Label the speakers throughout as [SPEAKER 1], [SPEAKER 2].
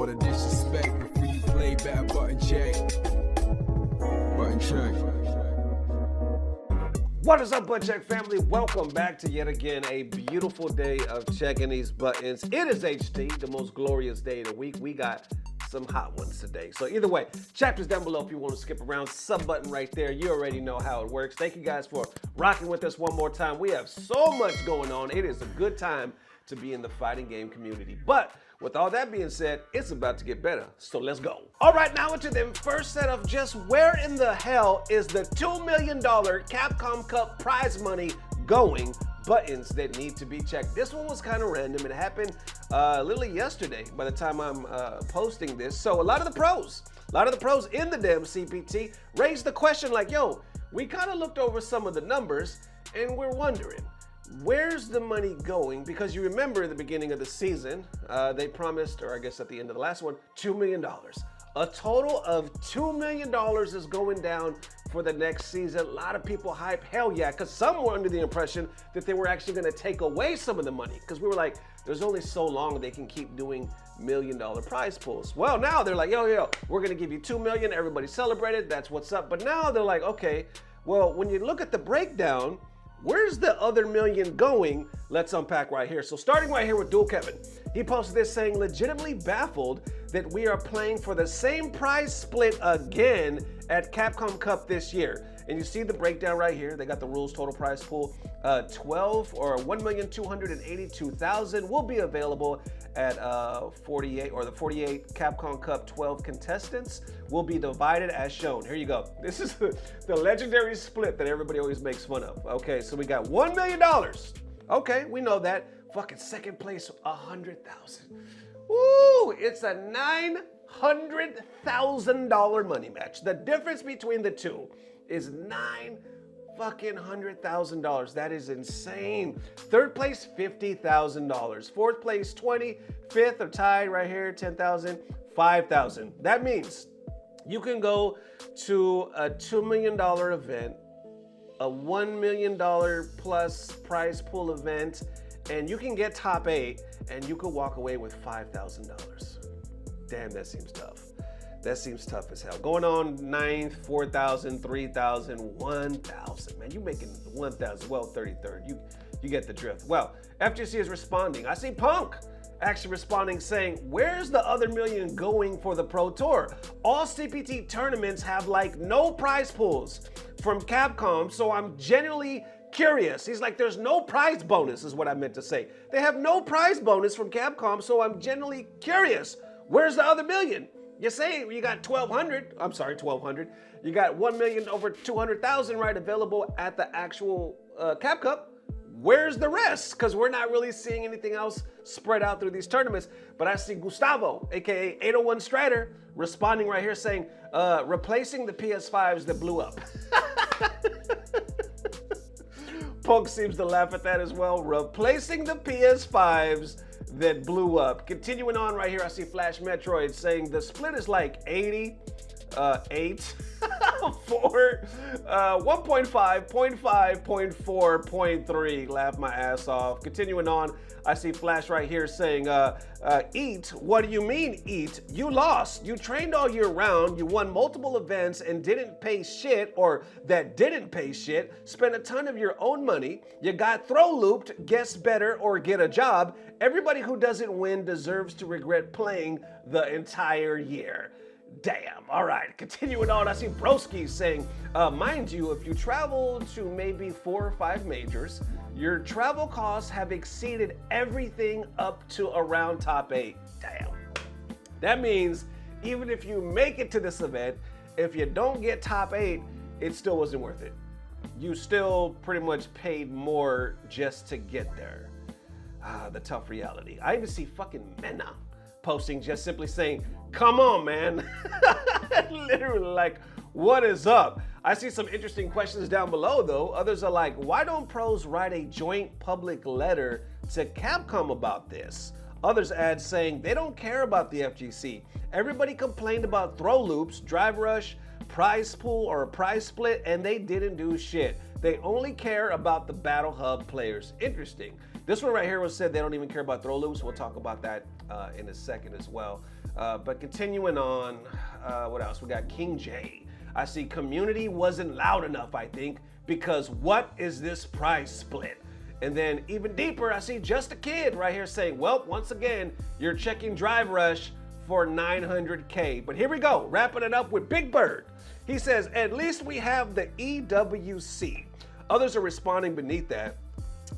[SPEAKER 1] All the disrespect before you play back, button check. Button check.
[SPEAKER 2] What is up, Butt Check family? Welcome back to yet again a beautiful day of checking these buttons. It is HT, the most glorious day of the week. We got some hot ones today. So either way, chapters down below if you want to skip around. Sub button right there. You already know how it works. Thank you guys for rocking with us one more time. We have so much going on. It is a good time to be in the fighting game community. But with all that being said, it's about to get better. So let's go. All right, now into the first set of just where in the hell is the $2 million Capcom Cup prize money going? Buttons that need to be checked. This one was kind of random. It happened literally yesterday by the time I'm posting this. So a lot of the pros in the damn CPT raised the question like, yo, we kind of looked over some of the numbers and we're wondering, where's the money going? Because you remember at the beginning of the season, they promised, or I guess at the end of the last one, $2 million. A total of $2 million is going down for the next season. A lot of people hype, hell yeah, because some were under the impression that they were actually going to take away some of the money, because we were like, there's only so long they can keep doing $1 million prize pools. Well, now they're like, yo, we're going to give you $2 million. Everybody celebrated. That's what's up. But now they're like, okay, well, when you look at the breakdown, where's the other million going? Let's unpack right here. So starting right here with Dual Kevin. He posted this saying, legitimately baffled that we are playing for the same prize split again at Capcom Cup this year. And you see the breakdown right here. They got the rules total prize pool. 12 or 1,282,000 will be available at 48 or the 48 Capcom Cup 12 contestants will be divided as shown. Here you go. This is the legendary split that everybody always makes fun of. Okay, so we got $1 million. Okay, we know that. Fucking second place, 100,000. Woo! It's a $900,000 money match. The difference between the two is $900,000. That is insane. Third place, $50,000. Fourth place, 20. Fifth or tied right here, 10,000, 5,000. That means you can go to a $2 million event, a $1 million plus prize pool event, and you can get top 8 and you could walk away with $5,000. Damn, that seems tough. That seems tough as hell. Going on 9th, 4,000, 3,000, 1,000. Man, you making 1,000, well, 33rd. You get the drift. Well, FGC is responding. I see Punk actually responding saying, where's the other million going for the Pro Tour? All CPT tournaments have like no prize pools from Capcom, so I'm genuinely curious. He's like, there's no prize bonus is what I meant to say. They have no prize bonus from Capcom, so I'm genuinely curious. Where's the other million? You say you got 1,200. I'm sorry, 1,200. You got 1,000,000 over 200,000 right available at the actual Cap Cup. Where's the rest? Because we're not really seeing anything else spread out through these tournaments. But I see Gustavo, aka 801 Strider, responding right here saying, replacing the PS5s that blew up. Punk seems to laugh at that as well. Replacing the PS5s that blew up. Continuing on right here, I see Flash Metroid saying the split is like 80, 8, 4, 1.5, 0.5, 0.4, 0.3. Laugh my ass off. Continuing on, I see Flash right here saying, eat, what do you mean eat? You lost. You trained all year round. You won multiple events and didn't pay shit, or that didn't pay shit. Spent a ton of your own money. You got throw looped, guess better, or get a job. Everybody who doesn't win deserves to regret playing the entire year. Damn. All right, continuing on, I see Broski saying, mind you, if you travel to maybe 4 or 5 majors, your travel costs have exceeded everything up to around top 8. Damn. That means even if you make it to this event, if you don't get top 8, it still wasn't worth it. You still pretty much paid more just to get there. The tough reality. I even see fucking Mena posting just simply saying, come on, man. Literally like, what is up? I see some interesting questions down below though. Others are like, why don't pros write a joint public letter to Capcom about this? Others add saying they don't care about the FGC. Everybody complained about throw loops, drive rush, prize pool or a prize split, and they didn't do shit. They only care about the Battle Hub players. Interesting. This one right here was said they don't even care about throw loops. We'll talk about that in a second as well. But continuing on, what else? We got King J. I see community wasn't loud enough, I think, because what is this prize split? And then even deeper, I see Just a Kid right here saying, well, once again, you're checking Drive Rush for 900K. But here we go, wrapping it up with Big Bird. He says, at least we have the EWC. Others are responding beneath that,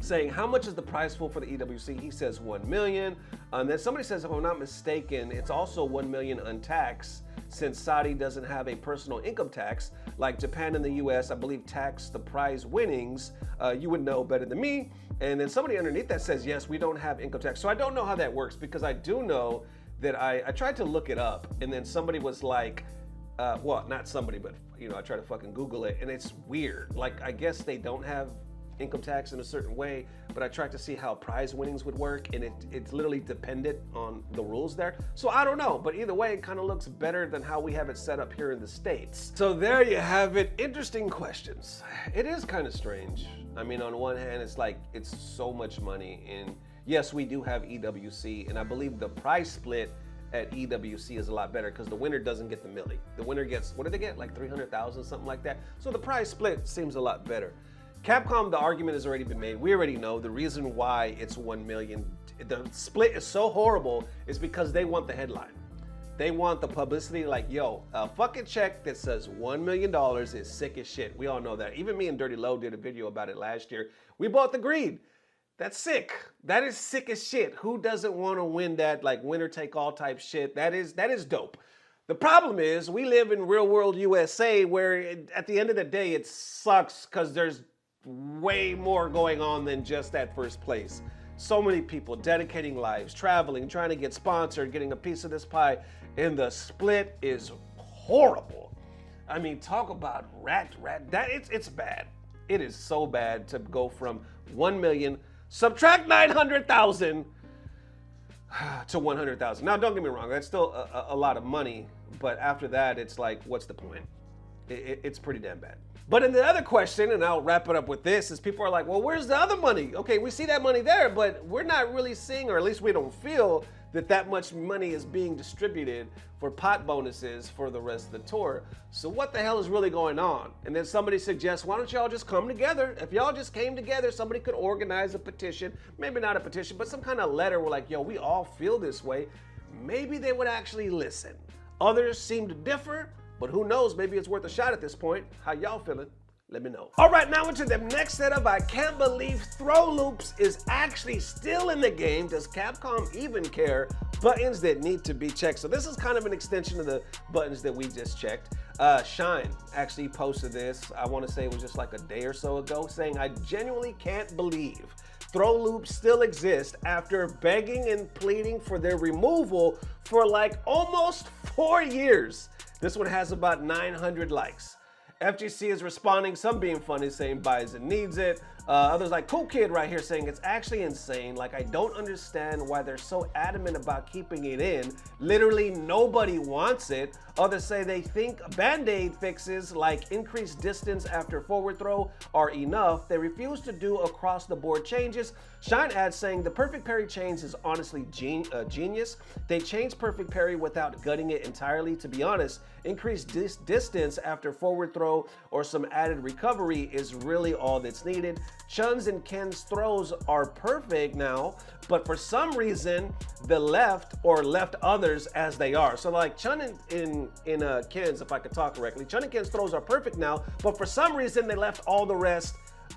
[SPEAKER 2] saying, how much is the prize pool for the EWC? He says 1 million. And then somebody says, if I'm not mistaken, it's also 1 million untaxed, since Saudi doesn't have a personal income tax like Japan and the US, I believe, tax the prize winnings. You would know better than me. And then somebody underneath that says, yes, we don't have income tax. So I don't know how that works, because I do know that I tried to look it up, and then somebody was like, well, not somebody, but I tried to fucking Google it, and it's weird. Like, I guess they don't have income tax in a certain way, but I tried to see how prize winnings would work, and it's literally dependent on the rules there. So I don't know, but either way, it kind of looks better than how we have it set up here in the States. So there you have it. Interesting questions. It is kind of strange. I mean, on one hand, it's like, it's so much money, and yes, we do have EWC, and I believe the prize split at EWC is a lot better, because the winner doesn't get the milli. The winner gets, what do they get? Like 300,000, something like that. So the prize split seems a lot better. Capcom, the argument has already been made. We already know the reason why it's 1 million. The split is so horrible is because they want the headline. They want the publicity, like, yo, a fucking check that says $1 million is sick as shit. We all know that. Even me and Dirty Low did a video about it last year. We both agreed. That's sick. That is sick as shit. Who doesn't want to win that, like, winner take all type shit? That is dope. The problem is we live in real world USA, where at the end of the day, it sucks because there's way more going on than just that first place. So many people dedicating lives, traveling, trying to get sponsored, getting a piece of this pie, and the split is horrible. I mean, talk about rat. It's bad. It is so bad to go from 1 million, subtract 900,000 to 100,000. Now, don't get me wrong, that's still a lot of money, but after that, it's like, what's the point? It's pretty damn bad. But in the other question, and I'll wrap it up with this, is people are like, well, where's the other money? Okay, we see that money there, but we're not really seeing, or at least we don't feel, that much money is being distributed for pot bonuses for the rest of the tour. So what the hell is really going on? And then somebody suggests, why don't y'all just come together? If y'all just came together, somebody could organize a petition, maybe not a petition, but some kind of letter where like, yo, we all feel this way. Maybe they would actually listen. Others seem to differ, but who knows, maybe it's worth a shot at this point. How y'all feeling? Let me know. All right, now into the next setup. I can't believe Throw Loops is actually still in the game. Does Capcom even care? Buttons that need to be checked. So this is kind of an extension of the buttons that we just checked. Shine actually posted this, I want to say it was just like a day or so ago, saying, I genuinely can't believe Throw Loops still exist after begging and pleading for their removal for like almost 4 years. This one has about 900 likes. FGC is responding, some being funny, saying buys and needs it. Others like Cool Kid right here saying it's actually insane. Like, I don't understand why they're so adamant about keeping it in. Literally nobody wants it. Others say they think Band-Aid fixes like increased distance after forward throw are enough. They refuse to do across the board changes. Shine adds saying the perfect parry change is honestly genius. They changed perfect parry without gutting it entirely. To be honest, increased distance after forward throw or some added recovery is really all that's needed. Chun's and Ken's throws are perfect now, but for some reason, the left others as they are. So like Chun and Ken's, if I could talk correctly, Chun and Ken's throws are perfect now, but for some reason, they left all the rest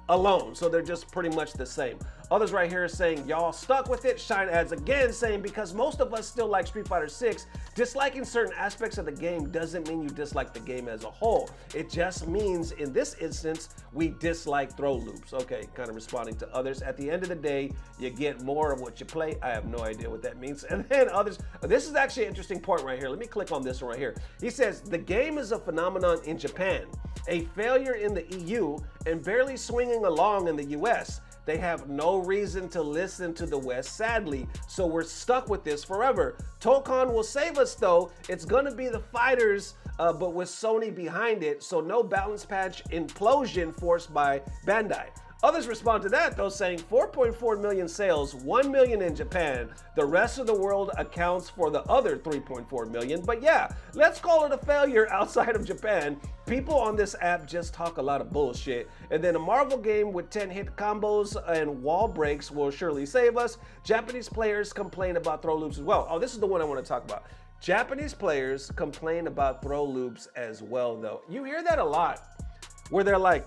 [SPEAKER 2] alone. So they're just pretty much the same. Others right here are saying, y'all stuck with it. Shine adds again saying, because most of us still like Street Fighter 6, disliking certain aspects of the game doesn't mean you dislike the game as a whole. It just means in this instance, we dislike throw loops. Okay, kind of responding to others. At the end of the day, you get more of what you play. I have no idea what that means. And then others, this is actually an interesting point right here. Let me click on this one right here. He says, the game is a phenomenon in Japan, a failure in the EU, and barely swinging along in the US. They have no reason to listen to the West, sadly, so we're stuck with this forever. Tokon will save us though. It's gonna be the fighters, but with Sony behind it, so no balance patch implosion forced by Bandai. Others respond to that, though, saying 4.4 million sales, 1 million in Japan. The rest of the world accounts for the other 3.4 million. But yeah, let's call it a failure outside of Japan. People on this app just talk a lot of bullshit. And then a Marvel game with 10 hit combos and wall breaks will surely save us. Japanese players complain about throw loops as well. Oh, this is the one I want to talk about. Japanese players complain about throw loops as well, though. You hear that a lot, where they're like,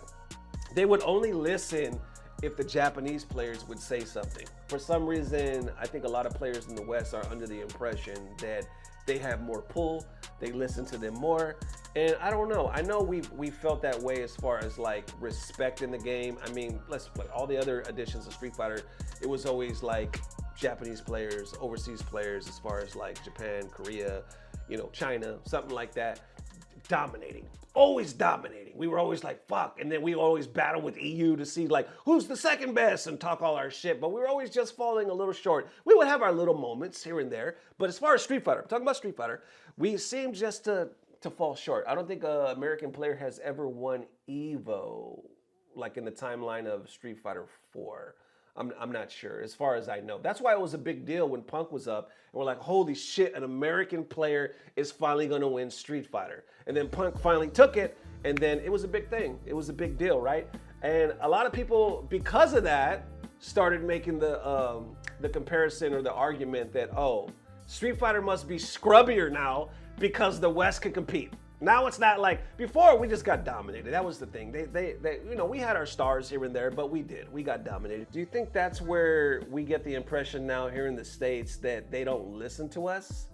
[SPEAKER 2] they would only listen if the Japanese players would say something. For some reason, I think a lot of players in the West are under the impression that they have more pull, they listen to them more, and I don't know. I know we felt that way as far as like respect in the game. I mean, let's play all the other editions of Street Fighter. It was always like Japanese players, overseas players, as far as like Japan, Korea, China, something like that, dominating. Always dominating. We were always like, fuck. And then we always battle with EU to see like, who's the second best and talk all our shit. But we were always just falling a little short. We would have our little moments here and there. But as far as Street Fighter, I'm talking about Street Fighter, we seem just to fall short. I don't think an American player has ever won EVO like in the timeline of Street Fighter 4. I'm not sure, as far as I know. That's why it was a big deal when Punk was up, and we're like, holy shit, an American player is finally gonna win Street Fighter. And then Punk finally took it, and then it was a big thing. It was a big deal, right? And a lot of people, because of that, started making the comparison or the argument that, oh, Street Fighter must be scrubbier now because the West can compete. Now it's not like before. We just got dominated. That was the thing. They we had our stars here and there, but we got dominated. Do you think that's where we get the impression now here in the States that they don't listen to us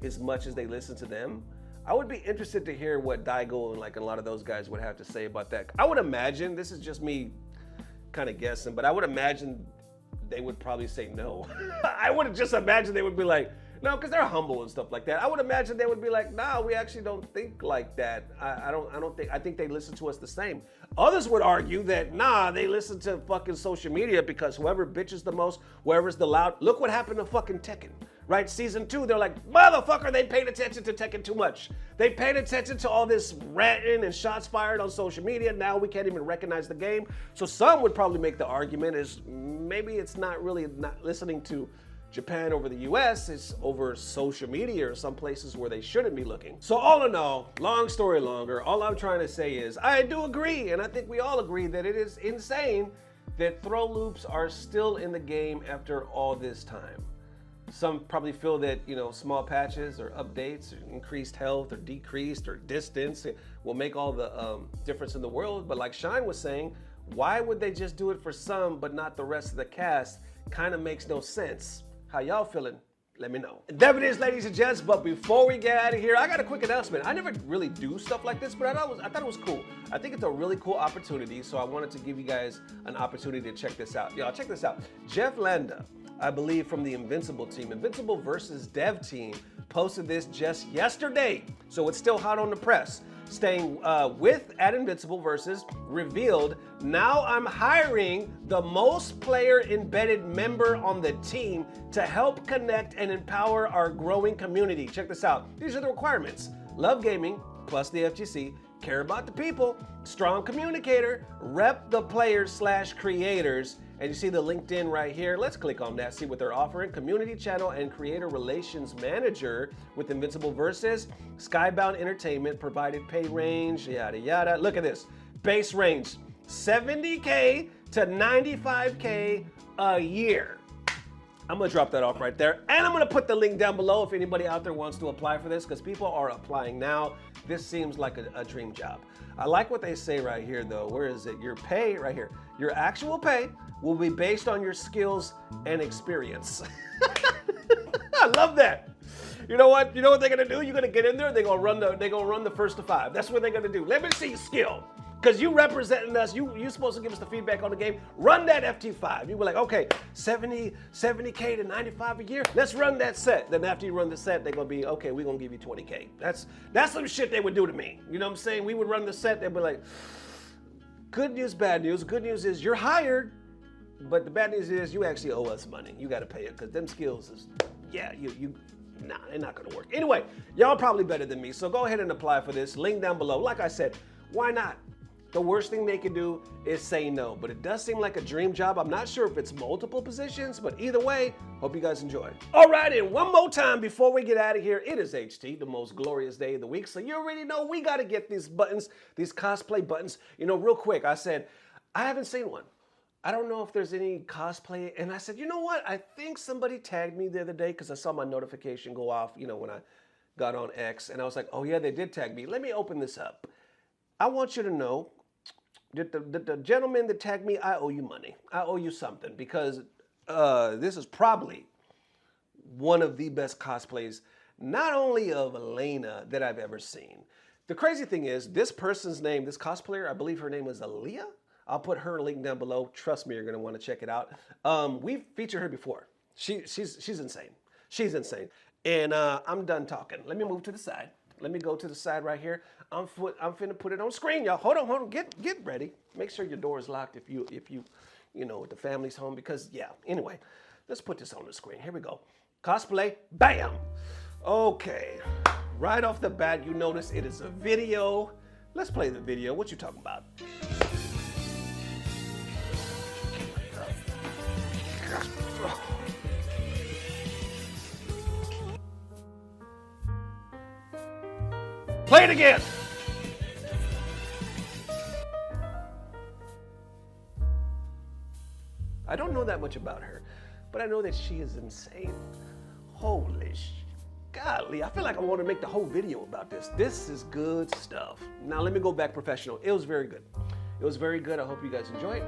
[SPEAKER 2] as much as they listen to them? I would be interested to hear what Daigo and like a lot of those guys would have to say about that. I would imagine, this is just me kind of guessing, but I would imagine they would probably say no. I would just imagine they would be like, no, because they're humble and stuff like that. I would imagine they would be like, nah, we actually don't think like that. I think they listen to us the same. Others would argue that, nah, they listen to fucking social media because whoever bitches the most, whoever's the loud, look what happened to fucking Tekken, right? Season 2, they're like, motherfucker, they paid attention to Tekken too much. They paid attention to all this ranting and shots fired on social media. Now we can't even recognize the game. So some would probably make the argument is maybe it's not really not listening to Japan over the US, is over social media or some places where they shouldn't be looking. So all in all, long story longer, all I'm trying to say is I do agree, and I think we all agree that it is insane that throw loops are still in the game after all this time. Some probably feel that, small patches or updates or increased health or decreased or distance will make all the difference in the world. But like Shine was saying, why would they just do it for some but not the rest of the cast? Kind of makes no sense. How y'all feeling? Let me know. There it is, ladies and gents. But before we get out of here, I got a quick announcement. I never really do stuff like this, but I thought it was cool. I think it's a really cool opportunity, so I wanted to give you guys an opportunity to check this out. Y'all, check this out. Jeff Landa, I believe from the Invincible team, Invincible versus Dev team, posted this just yesterday, so it's still hot on the press. Staying with at Invincible versus revealed, now I'm hiring the most player embedded member on the team to help connect and empower our growing community. Check this out. These are the requirements. Love gaming, plus the FGC, care about the people, strong communicator, rep the players/creators, and you see the LinkedIn right here. Let's click on that, see what they're offering. Community channel and creator relations manager with Invincible Versus. Skybound Entertainment provided pay range, yada yada. Look at this. Base range, 70K to 95K a year. I'm gonna drop that off right there. And I'm gonna put the link down below if anybody out there wants to apply for this, because people are applying now. This seems like a dream job. I like what they say right here though. Where is it? Your pay right here. Your actual pay will be based on your skills and experience. I love that. You know what? You know what they're gonna do? You're gonna get in there. They're gonna run the first to 5. That's what they're gonna do. Let me see skill. Because you representing us, you're supposed to give us the feedback on the game. Run that FT5. You were like, okay, 70K to 95 a year. Let's run that set. Then after you run the set, they're gonna be, okay, we're gonna give you 20K. That's some shit they would do to me. You know what I'm saying? We would run the set, they'd be like, good news, bad news. Good news is you're hired, but the bad news is you actually owe us money. You gotta pay it, because them skills is, yeah, nah, they're not gonna work. Anyway, y'all probably better than me, so go ahead and apply for this. Link down below. Like I said, why not? the worst thing they can do is say no. But it does seem like a dream job. I'm not sure if it's multiple positions, but either way, hope you guys enjoy. All right, and one more time before we get out of here, it is HT, the most glorious day of the week. So you already know we got to get these buttons, these cosplay buttons. You know, real quick, I said, I haven't seen one. I don't know if there's any cosplay. And I said, you know what? I think somebody tagged me the other day because I saw my notification go off, you know, when I got on X. And I was like, oh yeah, they did tag me. Let me open this up. I want you to know that the gentleman that tagged me, I owe you money. I owe you something because this is probably one of the best cosplays, not only of Elena that I've ever seen. The crazy thing is, this person's name, this cosplayer, I believe her name is Aaliyah. I'll put her link down below. Trust me, you're gonna want to check it out. We've featured her before. She's insane. She's insane. And I'm done talking. Let me move to the side. Let me go to the side right here. I'm finna put it on screen, y'all. Hold on. Get ready. Make sure your door is locked if you know, the family's home, because yeah. Anyway, let's put this on the screen. Here we go. Cosplay, bam. Okay. Right off the bat, you notice it is a video. Let's play the video. What you talking about? Play it again. I don't know that much about her, but I know that she is insane. Holy golly, I feel like I want to make the whole video about this. This is good stuff. Now let me go back professional. It was very good. It was very good. I hope you guys enjoy it.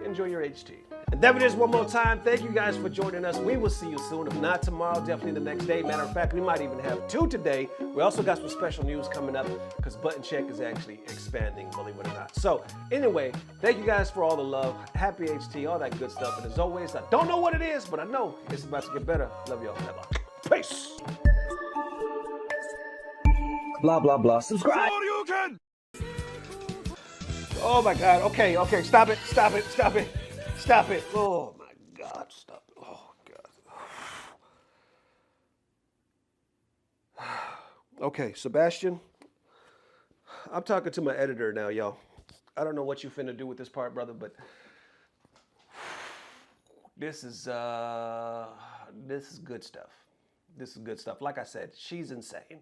[SPEAKER 2] Enjoy your HT. And there it is one more time. Thank you guys for joining us. We will see you soon. If not tomorrow, definitely the next day. Matter of fact, we might even have 2 today. We also got some special news coming up because Button Check is actually expanding, believe it or not. So anyway, thank you guys for all the love. Happy HT, all that good stuff. And as always, I don't know what it is, but I know it's about to get better. Love y'all. Bye-bye. Peace. Blah, blah, blah. Subscribe. Oh my God. Okay. Stop it. Oh my God. Stop it. Oh God. Okay, Sebastian. I'm talking to my editor now, y'all. I don't know what you finna do with this part, brother, but this is good stuff. This is good stuff. Like I said, she's insane.